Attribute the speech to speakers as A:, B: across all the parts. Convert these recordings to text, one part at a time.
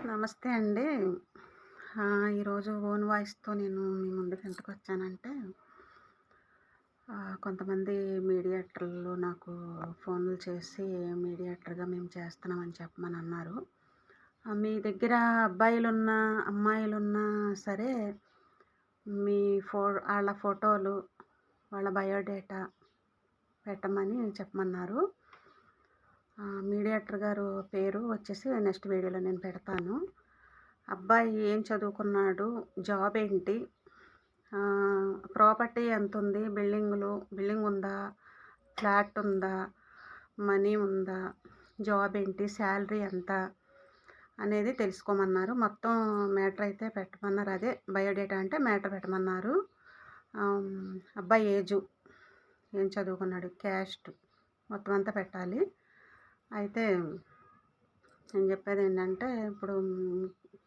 A: నమస్తే అండి. ఈరోజు ఓన్ వాయిస్‌తో నేను మీ ముందుకు ఎందుకొచ్చానంటే, కొంతమంది మీడియేటర్లు నాకు ఫోన్లు చేసి మీడియేటర్‌గా మేము చేస్తున్నామని చెప్పమనన్నారు. మీ దగ్గర అబ్బాయిలున్నా, అమ్మాయిలున్నా సరే మీ ఆళ్ళ ఫోటోలు, వాళ్ళ బయోడేటా పెట్టమని చెప్పమన్నారు. మీడియేటర్ గారు పేరు వచ్చేసి నెక్స్ట్ వీడియోలో నేను పెడతాను. అబ్బాయి ఏం చదువుకున్నాడు? జాబ్ ఏంటి? ప్రాపర్టీ ఎంతుంది? బిల్డింగ్ ఉందా? ఫ్లాట్ ఉందా? మనీ ఉందా? జాబ్ ఏంటి? శాలరీ ఎంత? అనేది తెలుసుకోమన్నారు. మొత్తం మ్యాటర్ అయితే పెట్టమన్నారు. అదే బయోడేటా అంటే మ్యాటర్ పెట్టమన్నారు. అబ్బాయి ఏజు, ఏం చదువుకున్నాడు, క్యాస్ట్ మొత్తం అంతా పెట్టాలి. అయితే నేను చెప్పేది ఏంటంటే, ఇప్పుడు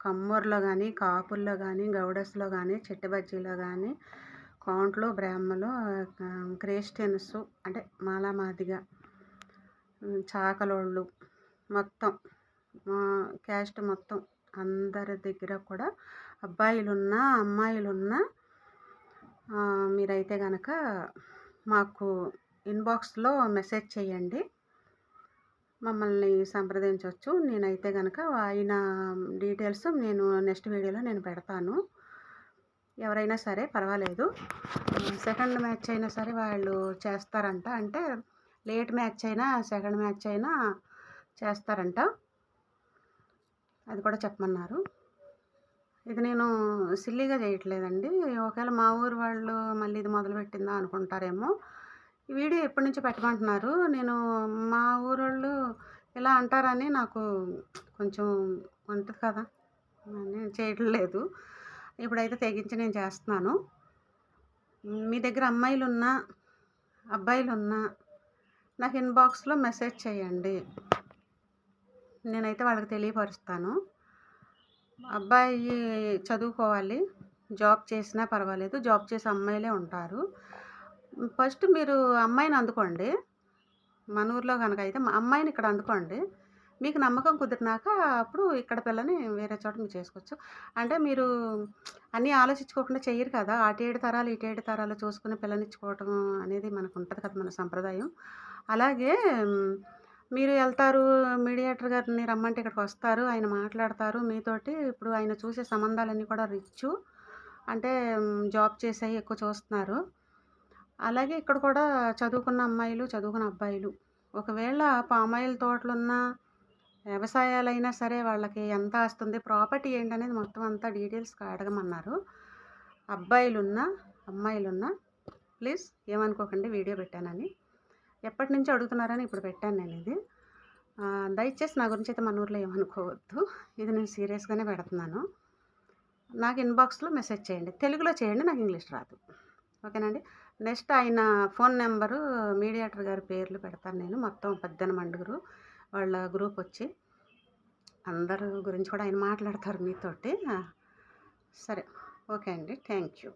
A: కమ్మూరులో కానీ, కాపుల్లో కానీ, గౌడస్లో కానీ, చెట్టు బజ్జీలో కానీ, కౌంట్లు, బ్రాహ్మలు, క్రిస్టియన్స్ అంటే మాదిగ, చాకలోళ్ళు మొత్తం క్యాస్ట్ మొత్తం అందరి దగ్గర కూడా అబ్బాయిలున్నా, అమ్మాయిలున్నా మీరైతే గనక మాకు ఇన్బాక్స్లో మెసేజ్ చేయండి. మమ్మల్ని సంప్రదించవచ్చు. నేనైతే గనక ఆయన డీటెయిల్స్ నేను నెక్స్ట్ వీడియోలో నేను పెడతాను. ఎవరైనా సరే పర్వాలేదు. సెకండ్ మ్యాచ్ అయినా సరే వాళ్ళు చేస్తారంట. అంటే లేట్ మ్యాచ్ అయినా, సెకండ్ మ్యాచ్ అయినా చేస్తారంట. అది కూడా చెప్పమన్నారు. ఇది నేను సిల్లీగా చేయట్లేదండి. ఒకవేళ మా ఊరు వాళ్ళు మళ్ళీ ఇది మొదలుపెట్టిందా అనుకుంటారేమో. ఈ వీడియో ఎప్పటి నుంచో పెట్టమంటున్నారు. నేను మా ఊరోళ్ళు ఇలా అంటారని నాకు కొంచెం ఉంటుంది కదా అని చేయట్లేదు. ఇప్పుడైతే తెగించి నేను చేస్తున్నాను. మీ దగ్గర అమ్మాయిలున్నా, అబ్బాయిలున్నా నాకు ఇన్బాక్స్లో మెసేజ్ చేయండి. నేనైతే వాళ్ళకి తెలియపరుస్తాను. అబ్బాయి చదువుకోవాలి, జాబ్ చేసినా పర్వాలేదు. జాబ్ చేసే అమ్మాయిలే ఉంటారు. ఫస్ట్ మీరు అమ్మాయిని అందుకోండి. మన ఊర్లో కనుక అయితే అమ్మాయిని ఇక్కడ అందుకోండి. మీకు నమ్మకం కుదిరినాక అప్పుడు ఇక్కడ పిల్లని వేరే చోట మీరు చేసుకోవచ్చు. అంటే మీరు అన్నీ ఆలోచించుకోకుండా చెయ్యరు కదా! అటు 7 తరాలు, ఇటు 7 తరాలు చూసుకుని పిల్లనిచ్చుకోవటం అనేది మనకు ఉంటుంది కదా మన సంప్రదాయం. అలాగే మీరు వెళ్తారు, మీడియేటర్ గారిని రమ్మంటే ఇక్కడికి వస్తారు. ఆయన మాట్లాడతారు మీతోటి. ఇప్పుడు ఆయన చూసే సంబంధాలన్నీ కూడా రిచ్చు. అంటే జాబ్ చేసేయి ఎక్కువ చూస్తున్నారు. అలాగే ఇక్కడ కూడా చదువుకున్న అమ్మాయిలు, చదువుకున్న అబ్బాయిలు. ఒకవేళ పామాయిల్ తోటలున్నా, వ్యవసాయాలైనా సరే వాళ్ళకి ఎంత ఆస్తుంది, ప్రాపర్టీ ఏంటనేది మొత్తం అంతా డీటెయిల్స్‌గా అడగమన్నారు. అబ్బాయిలున్నా, అమ్మాయిలున్నా ప్లీజ్ ఏమనుకోకండి వీడియో పెట్టానని. ఎప్పటినుంచో అడుగుతున్నారని ఇప్పుడు పెట్టాను నేను ఇది. దయచేసి నా గురించి అయితే మన ఊర్లో ఏమనుకోవద్దు. ఇది నేను సీరియస్‌గానే పెడుతున్నాను. నాకు ఇన్బాక్స్లో మెసేజ్ చేయండి. తెలుగులో చేయండి, నాకు ఇంగ్లీష్ రాదు. ఓకేనండి. నెక్స్ట్ ఆయన ఫోన్ నెంబరు, మీడియేటర్ గారి పేర్లు పెడతాను నేను. మొత్తం 18 వాళ్ళ గ్రూప్ వచ్చి అందరి గురించి కూడా ఆయన మాట్లాడతారు మీతోటి. సరే ఓకే అండి. Thank you.